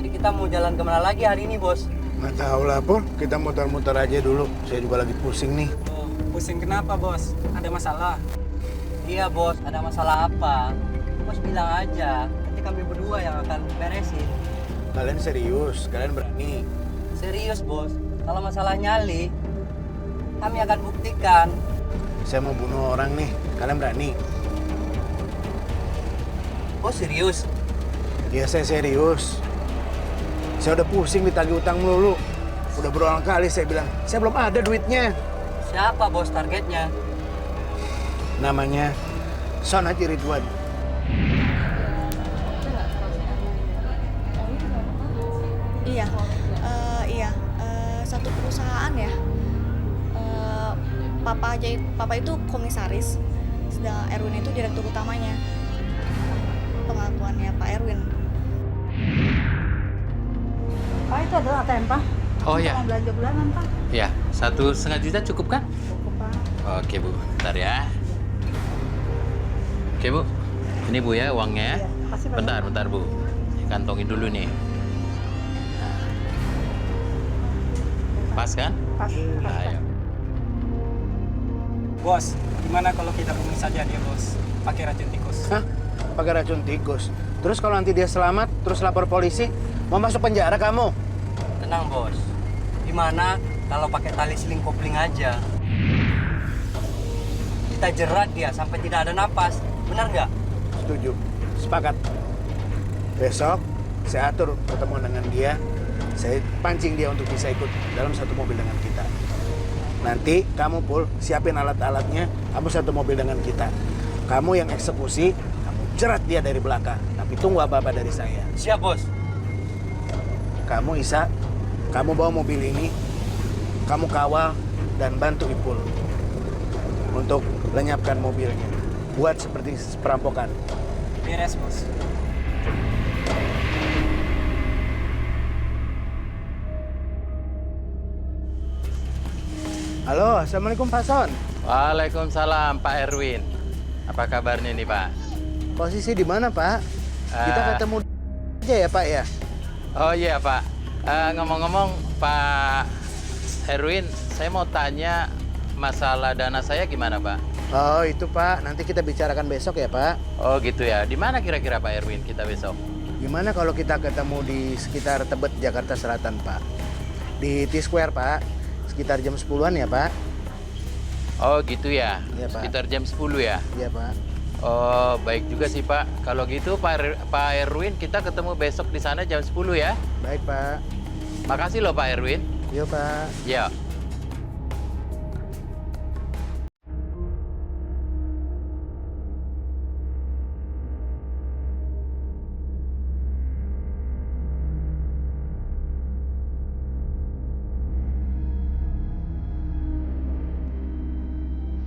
Tapi kita mau jalan kemana lagi hari ini, Bos? Nggak tahu lah, Pur. Kita muter-muter aja dulu. Saya juga lagi pusing nih. Oh, pusing kenapa, Bos? Ada masalah? Iya, Bos. Ada masalah apa? Bos bilang aja. Nanti kami berdua yang akan beresin. Kalian serius? Kalian berani? Serius, Bos. Kalau masalah nyali, kami akan buktikan. Saya mau bunuh orang nih. Kalian berani? Bos serius? Ya, saya serius. Saya udah pusing ditagih utang melulu. Udah berulang kali saya bilang, saya belum ada duitnya. Siapa, Bos, targetnya? Namanya Son Haji Ridwan. Iya, iya, satu perusahaan ya. Papa itu komisaris, sedang Erwin itu direktur utamanya. Pengakuannya Pak Erwin. Pak, itu adalah ATM, Pak. Oh Untuk ya, mau belanja bulanan, Pak. ya 1,5 juta cukup kan? Cukup, Pak. Oke Bu, bentar ya. Oke Bu, ini Bu ya uangnya ya. Iya, makasih, Pak. Bentar Bu, kantongin dulu nih. Nah. Pas kan? Pas, pas, Pak. Ayo. Bos, gimana kalau kita bunuh saja dia, Bos? Pakai racun tikus. Hah? Pakai racun tikus. Terus kalau nanti dia selamat, terus lapor polisi, mau masuk penjara kamu? Tenang, Bos. Gimana kalau pakai tali seling kopling aja? Kita jerat dia sampai tidak ada napas. Benar nggak? Setuju. Sepakat. Besok saya atur pertemuan dengan dia. Saya pancing dia untuk bisa ikut dalam satu mobil dengan kita. Nanti kamu, Pul, siapin alat-alatnya. Kamu satu mobil dengan kita. Kamu yang eksekusi, kamu jerat dia dari belakang. Tapi tunggu apa-apa dari saya. Siap, Bos. Kamu, Isa, kamu bawa mobil ini. Kamu kawal dan bantu Ipul untuk lenyapkan mobilnya. Buat seperti perampokan. Beres, Bos. Halo, Assalamualaikum Pak Son. Waalaikumsalam Pak Erwin. Apa kabarnya nih Pak? Posisi di mana, Pak? Kita ketemu aja ya, Pak ya? Oh iya Pak. Ngomong-ngomong Pak Erwin, saya mau tanya masalah dana saya gimana Pak? Oh, itu Pak. Nanti kita bicarakan besok ya, Pak. Oh gitu ya. Di mana kira-kira Pak Erwin kita besok? Gimana kalau kita ketemu di sekitar Tebet, Jakarta Selatan, Pak? Di T-Square, Pak. Sekitar jam 10-an ya, Pak? Oh gitu ya. Iya, Pak. Sekitar jam 10 ya. Iya, Pak. Oh baik juga sih Pak. Kalau gitu Pak Erwin kita ketemu besok di sana jam 10 ya. Baik, Pak. Makasih loh Pak Erwin. Yuk, Pak. Ya.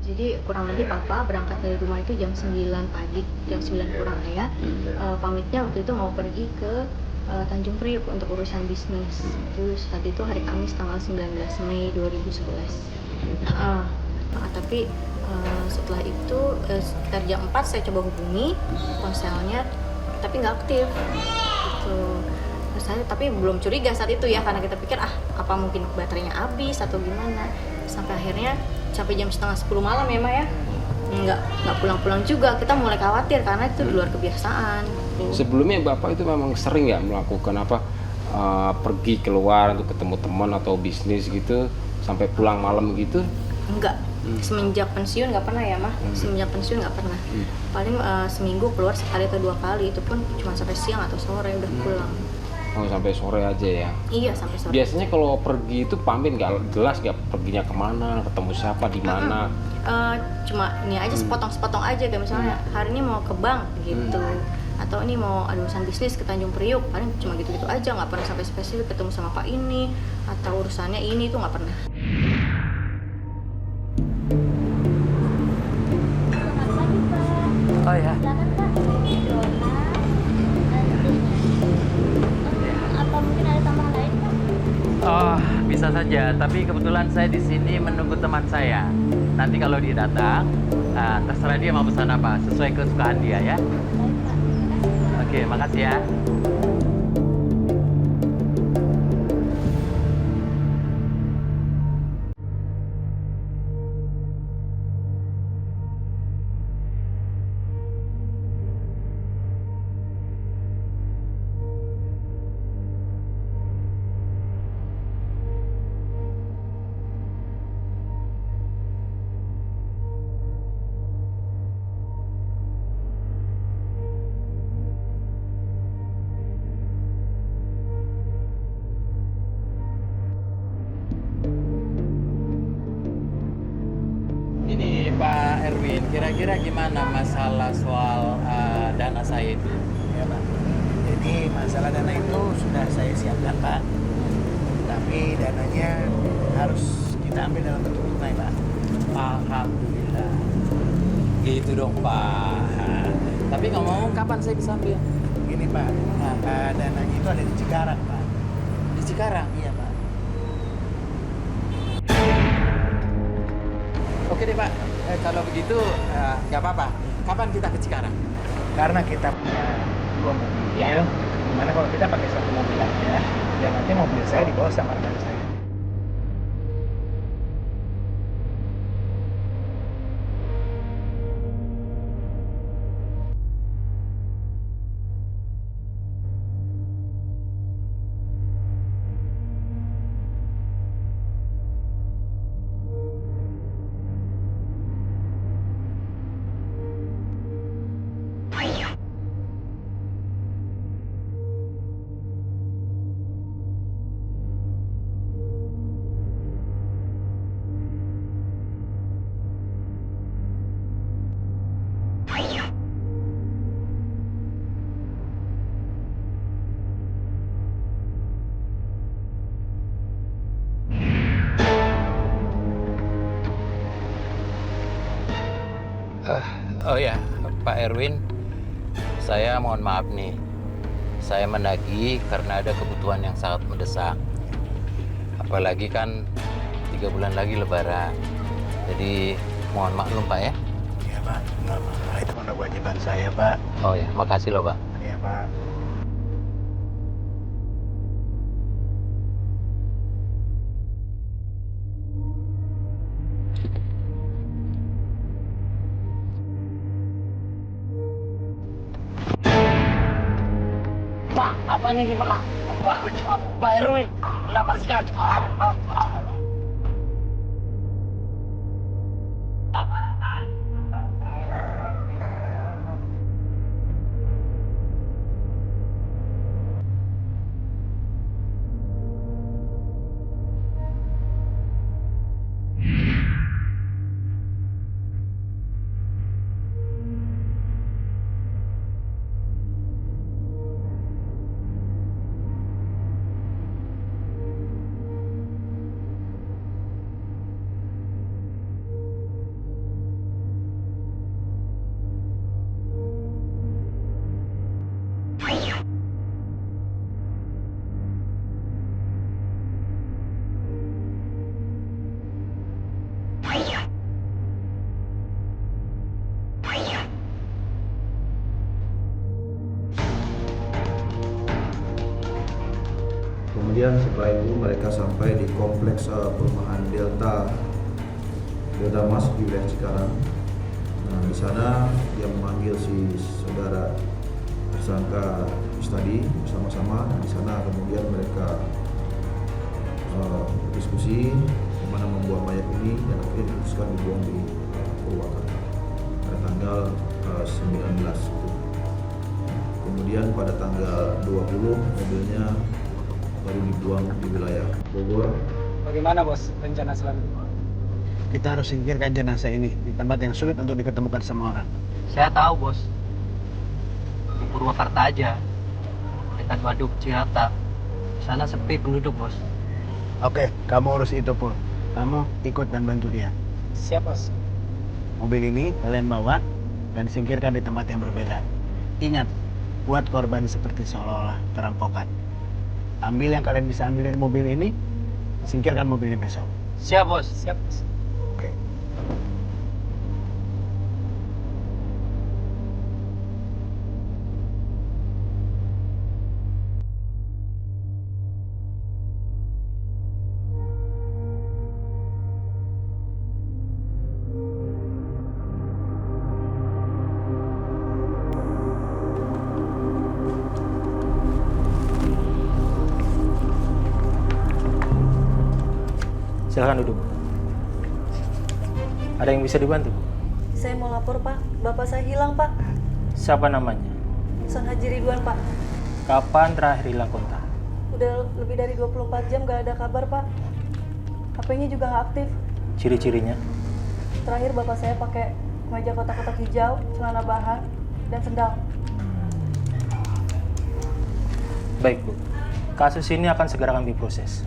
Jadi kurang lebih papa berangkat dari rumah itu jam 9 pagi, jam 9 kurang ya. Pamitnya waktu itu mau pergi ke Tanjung Priok untuk urusan bisnis. Terus saat itu hari Kamis tanggal 19 Mei 2011. Tapi setelah itu sekitar jam 4 saya coba hubungi ponselnya, tapi nggak aktif. Gitu. Terus saya tapi belum curiga saat itu ya, karena kita pikir apa mungkin baterainya habis atau gimana. Sampai akhirnya sampai jam setengah 10 malam ya Mak ya, nggak pulang-pulang juga. Kita mulai khawatir karena itu di luar kebiasaan. Sebelumnya Bapak itu memang sering ya melakukan pergi keluar untuk ketemu teman atau bisnis gitu sampai pulang malam gitu? Enggak, semenjak pensiun nggak pernah ya Mah. Semenjak pensiun nggak pernah. Paling seminggu keluar sekali atau 2 kali, itu pun cuma sampai siang atau sore udah pulang. Oh, sampai sore aja ya? Iya, sampai sore. Biasanya kalau pergi itu pamit nggak jelas nggak perginya kemana, ketemu siapa, di mana? Cuma ini aja sepotong-sepotong aja, kayak misalnya hari ini mau ke bank gitu, atau ini mau ada urusan bisnis ke Tanjung Priok, paling cuma gitu-gitu aja, nggak pernah sampai spesifik ketemu sama Pak ini atau urusannya ini, itu nggak pernah. Oh ya. Apa mungkin ada tambahan lain, Pak? Oh, bisa saja. Tapi kebetulan saya di sini menunggu teman saya. Nanti kalau dia datang, terserah dia mau pesan apa, sesuai kesukaan dia ya. Baik, Pak. Oke, makasih ya. kira-kira gimana masalah soal dana saya itu? Ya Pak. Jadi masalah dana itu sudah saya siapkan Pak. Tapi dananya harus kita ambil dalam bentuk tunai Pak. Alhamdulillah. Gitu dong Pak. Tapi ngomong kapan saya bisa ambil? Gini Pak, dananya itu ada di Cikarang Pak. Di Cikarang? Iya Pak. Oke deh Pak, kalau begitu nggak apa-apa. Kapan kita ke Cikarang? Karena kita punya 2 mobil, gimana kalau kita pakai 1 mobil aja, dan nanti mobil saya dibawa sama rekan saya. Oh ya, Pak Erwin, saya mohon maaf nih. Saya menagih karena ada kebutuhan yang sangat mendesak. Apalagi kan 3 bulan lagi Lebaran. Jadi mohon maklum Pak ya. Iya Pak, nggak apa-apa. Itu udah kewajiban saya Pak. Oh ya, makasih loh Pak. Iya Pak. Pak, apa ini Pak? Pak Erwin, lepaskan. Kemudian setelah itu mereka sampai di kompleks perumahan Delta Mas di wilayah Cikarang. Nah, di sana dia memanggil si saudara tersangka tadi bersama-sama. Di sana kemudian mereka diskusi bagaimana membuang mayat ini dan akhirnya diputuskan dibuang di Purwakarta pada tanggal 19. Kemudian pada tanggal 20 mobilnya baru dibuang di wilayah Bogor. Bagaimana bos rencana selanjutnya? Kita harus singkirkan jenazah ini di tempat yang sulit untuk diketemukan sama orang. Saya tahu bos. Di Purwakarta aja. Dekat Waduk Cirata. Sana sepi penduduk bos. Oke, kamu urus itu Pur. Kamu ikut dan bantu dia. Siap bos. Mobil ini kalian bawa dan singkirkan di tempat yang berbeda. Ingat, buat korban seperti seolah-olah perampokan. Ambil yang kalian bisa ambil dari mobil ini, singkirkan mobilnya besok. Siap bos. Siap bos. Oke. Silahkan duduk. Ada yang bisa dibantu? Saya mau lapor, Pak. Bapak saya hilang, Pak. Siapa namanya? Ihsan Haji Ridwan, Pak. Kapan terakhir hilang kontak? Udah lebih dari 24 jam gak ada kabar, Pak. HP-nya juga gak aktif. Ciri-cirinya? Terakhir bapak saya pakai kemeja kotak-kotak hijau, celana bahan, dan sendal. Baik, Bu. Kasus ini akan segera kami proses.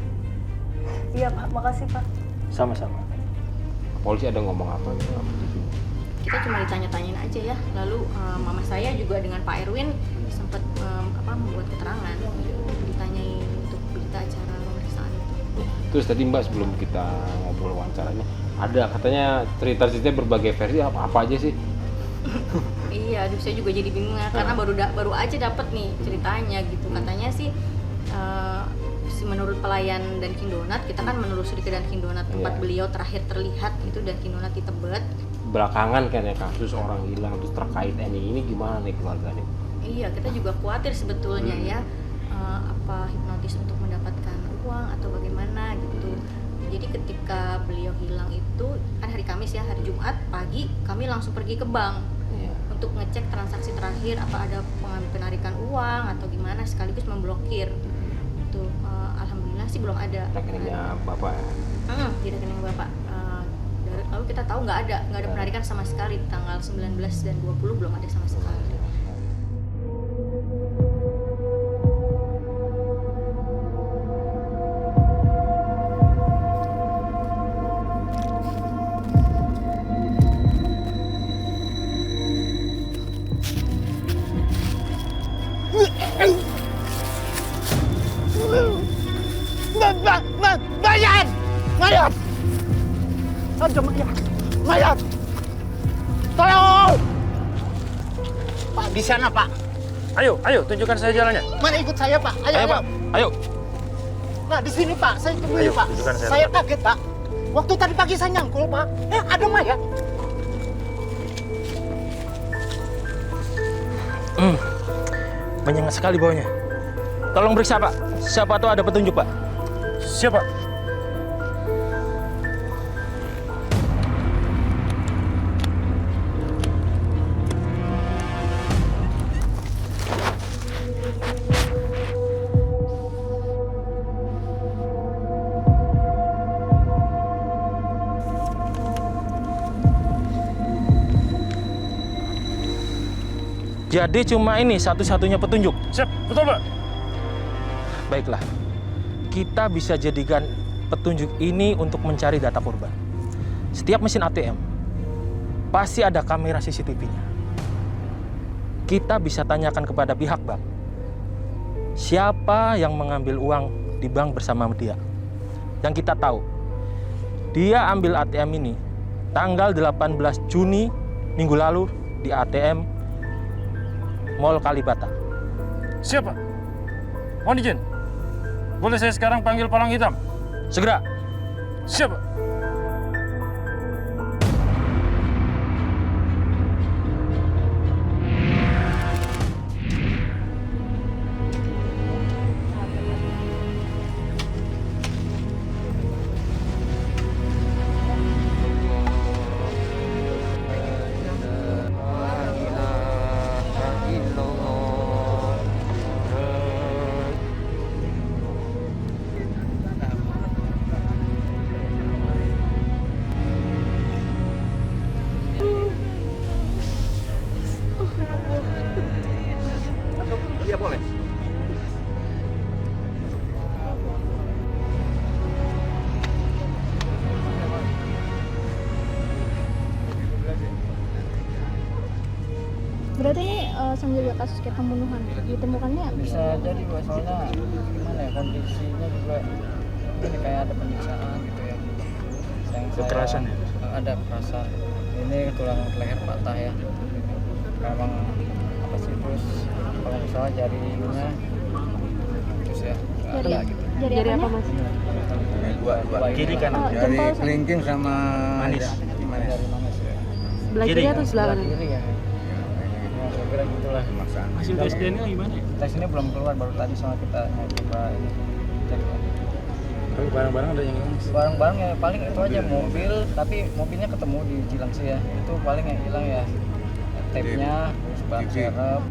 Iya Pak, makasih Pak. Sama-sama. Polisi ada ngomong apa? Kita cuma ditanya-tanyain aja ya. Lalu mama saya juga dengan Pak Erwin sempat membuat keterangan, ditanyain untuk berita acara pemeriksaan itu. Terus tadi Mbak sebelum kita ngobrol wawancaranya, ada katanya cerita-cerita berbagai versi, apa aja sih? Iya, aduh saya juga jadi bingung ya, karena baru aja dapat nih ceritanya gitu. Katanya sih menurut pelayan Dunkin Donat, kita kan menelusuri ke Dunkin Donat tempat beliau terakhir terlihat itu Dunkin Donat di Tebet. Belakangan kan ya kasus orang hilang terus terkait ini gimana nih keluarganya? Iya, kita juga khawatir sebetulnya ya, apa hipnotis untuk mendapatkan uang atau bagaimana gitu. Jadi ketika beliau hilang itu kan hari Kamis ya, hari Jumat pagi kami langsung pergi ke bank untuk ngecek transaksi terakhir apa ada penarikan uang atau gimana, sekaligus memblokir. Itu alhamdulillah sih belum ada. Rekeningnya Bapak ya? Di rekening Bapak. Lalu kita tahu nggak ada penarikan sama sekali tanggal 19 dan 20 belum ada sama sekali. Mayat! Mayat! Ada mayat! Mayat! Tolong! Pak, di sana, Pak. Ayo, tunjukkan saya jalannya. Mana ikut saya, Pak? Ayo, Pak. Ayo. Nah, di sini, Pak. Saya temui, Pak. Tunjukkan Saya kaget, Pak. Waktu tadi pagi saya nyangkul, Pak. Ada mayat. Menyengat sekali baunya. Tolong periksa, Pak. Siapa tahu ada petunjuk, Pak. Siapa? Jadi cuma ini satu-satunya petunjuk? Siap, betul Pak. Baiklah, kita bisa jadikan petunjuk ini untuk mencari data korban. Setiap mesin ATM, pasti ada kamera CCTV-nya. Kita bisa tanyakan kepada pihak bank, siapa yang mengambil uang di bank bersama dia. Yang kita tahu, dia ambil ATM ini tanggal 18 Juni minggu lalu di ATM Mall Kalibata. Siapa? Mohon izin. Boleh saya sekarang panggil palang hitam? Segera. Siapa? Iya boleh. Berarti ini sama juga kasus kayak pembunuhan. Ditemukannya bisa jadi Bu, soalnya gimana ya, kondisinya juga ini kayak ada penyiksaan gitu ya. Kekerasan ya? Ada kekerasan. Ini tulang leher patah ya. Memang apa sih, terus kalau misalnya jarinya terus ya nggak ada gitu. Jari apa Mas? Dua kiri kanan. jari kelingking sama manis. Jari manis ya. Sebelah kiri atau sebelah kanan? Kiri ya. Ya kira gitulah. Hasil tes DNA gimana ya? Tes ini belum keluar, baru tadi soalnya kita mau coba ini cek. Barang-barang ada yang hilang? Barang-barang ya paling itu aja, mobil, tapi mobilnya ketemu di Cilangsi ya. Itu paling yang hilang ya tape-nya, terus ban serep.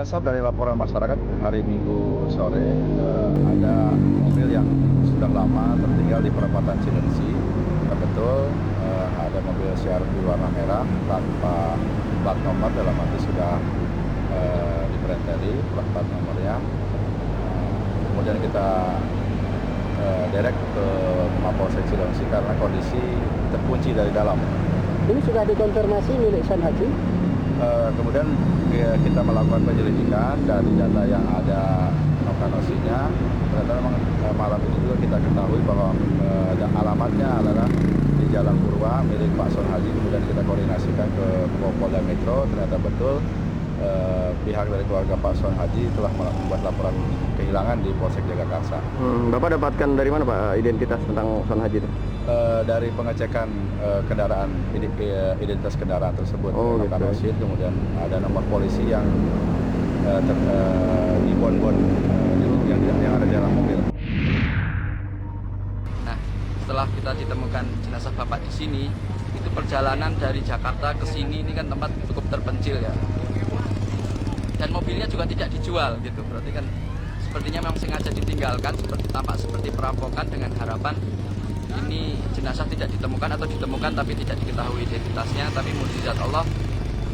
Sob, dari laporan masyarakat hari Minggu sore ada mobil yang sudah lama tertinggal di perempatan Cilengsi. Betul ada mobil CR-V warna merah tanpa plat nomor, dalam arti sudah diperenteli plat nomornya. Kemudian kita derek ke Mapolsek Cilengsi karena kondisi terkunci dari dalam. Ini sudah dikonfirmasi milik Son Haji? Kemudian kita melakukan penyelidikan dari data yang ada nokanosinya. Ternyata memang malam ini juga kita ketahui bahwa alamatnya adalah di Jalan Purwa milik Pak Son Haji. Kemudian kita koordinasikan ke Polda Metro. Ternyata betul pihak dari keluarga Pak Son Haji telah membuat laporan kehilangan di Polsek Jagakarsa. Bapak dapatkan dari mana Pak identitas tentang Son Haji itu? Dari pengecekan kendaraan, identitas kendaraan tersebut, nokanosiin, kemudian ada nomor polisi yang di bon-bon yang ada di dalam mobil. Nah, setelah kita ditemukan jenazah bapak di sini, itu perjalanan dari Jakarta ke sini ini kan tempat cukup terpencil ya. Dan mobilnya juga tidak dijual gitu, berarti kan sepertinya memang sengaja ditinggalkan, tampak seperti perampokan dengan harapan ini jenazah tidak ditemukan atau ditemukan tapi tidak diketahui identitasnya. Tapi mukjizat Allah,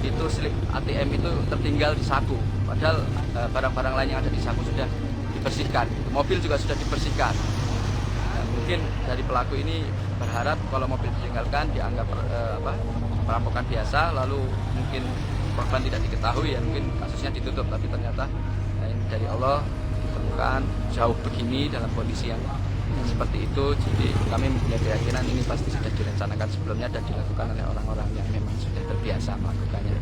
itu slip ATM itu tertinggal di saku, padahal barang-barang lain yang ada di saku sudah dibersihkan, mobil juga sudah dibersihkan. Mungkin dari pelaku ini berharap kalau mobil ditinggalkan dianggap perampokan biasa, lalu mungkin korban tidak diketahui ya, mungkin kasusnya ditutup. Tapi ternyata ini dari Allah ditemukan jauh begini dalam kondisi yang seperti itu. Jadi kami mempunyai keyakinan ini pasti sudah direncanakan sebelumnya dan dilakukan oleh orang-orang yang memang sudah terbiasa melakukannya.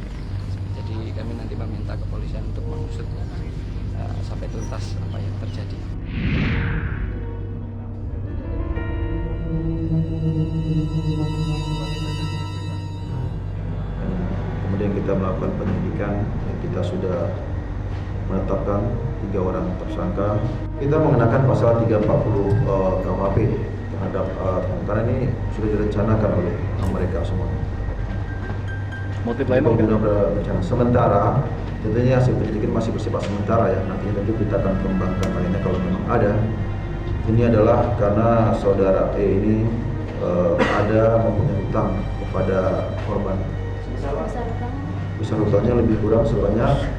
Jadi kami nanti meminta kepolisian untuk mengusut sampai tuntas apa yang terjadi. Kemudian kita melakukan penyelidikan dan kita sudah menetapkan 3 orang tersangka. Kita mengenakan pasal 340 KUHP terhadap karena ini sudah direncanakan oleh mereka semua. Motif lain mungkin berencana. Sementara tentunya hasil penyelidikan masih bersifat sementara ya. Nantinya tentu kita akan kembangkan lainnya kalau memang ada. Ini adalah karena saudara E ini ada mempunyai hutang kepada korban. Besar hutangnya lebih kurang sebanyak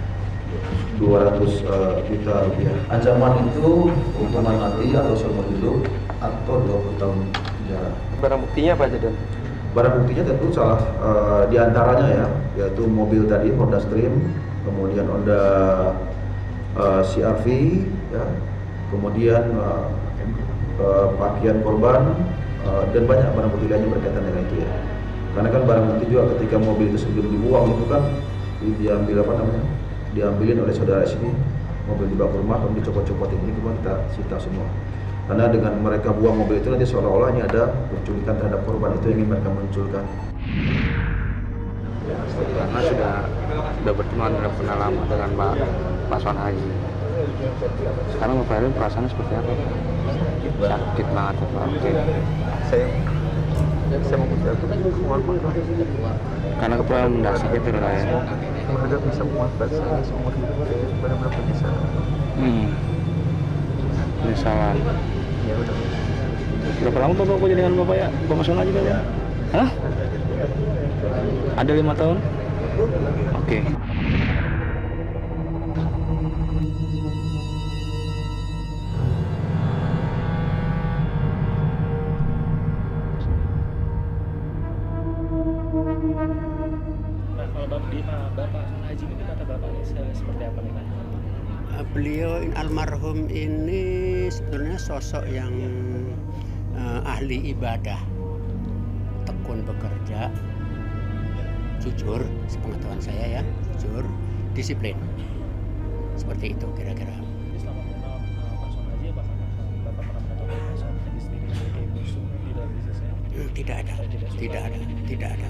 200 juta rupiah. Ancaman itu hukuman mati atau seumur hidup atau 20 tahun penjara. Barang buktinya apa aja, Dan? Barang buktinya tentu salah diantaranya ya, yaitu mobil tadi Honda Stream, kemudian Honda CR-V, ya, kemudian pakaian korban dan banyak barang bukti lainnya berkaitan dengan itu ya. Karena kan barang bukti juga ketika mobil itu sebelum dibuang itu kan diambil diambilin oleh saudara sini, mobil dibawa ke rumah kemudian dicopot-copotin, ini kemudian kita sita semua. Karena dengan mereka buang mobil itu nanti seolah-olah ini ada penculikan terhadap korban, itu yang ingin mereka munculkan. Karena sudah berteman, sudah pernah lama dengan Pak Son Haji. Sekarang Bapak Erwin perasaannya seperti apa? Sakit banget ya Pak. Saya mau mohon karena kepala mendadak sakit itu lah ya. Berharap bisa memanfaatkan saya seumur hidup, benar-benar penyesalan. Penyesalan. Ya udah. Berapa lama Bapak kerja dengan Bapak ya? Bapak Son Haji Bapak? Hah? Ada 5 tahun? Oke. Bapak Son Haji ini kata Bapaknya seperti apa nih Pak? Beliau almarhum ini sebenarnya sosok yang ahli ibadah, tekun bekerja, jujur, sepengetahuan saya ya, jujur, disiplin. Seperti itu kira-kira. Selama mengenal Pak Son Haji, apakah Bapak pernah mengetahui Pak Son Haji sendiri sebagai musuh di dalam bisnisnya? Tidak ada.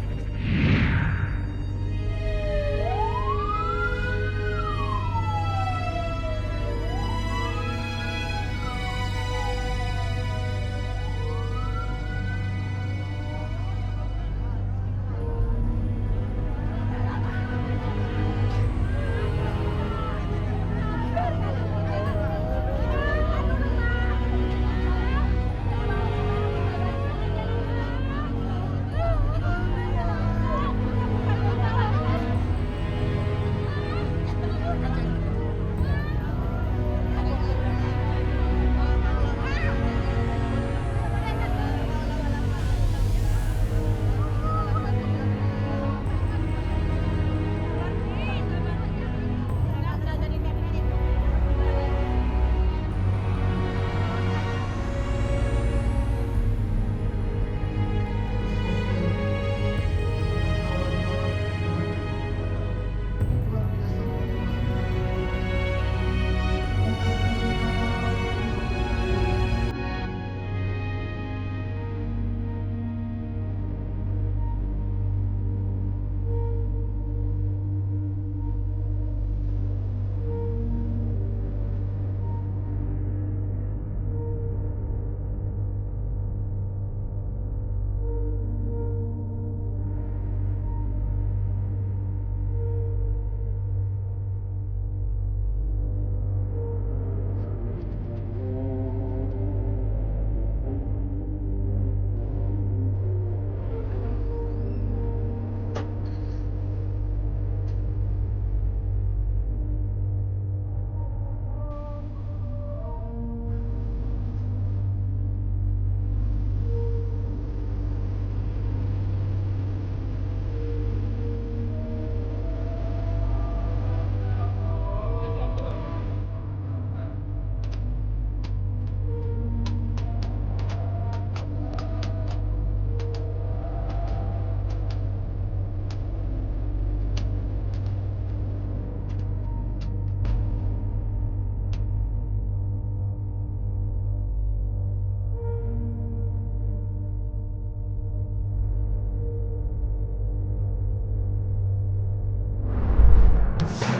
Pak.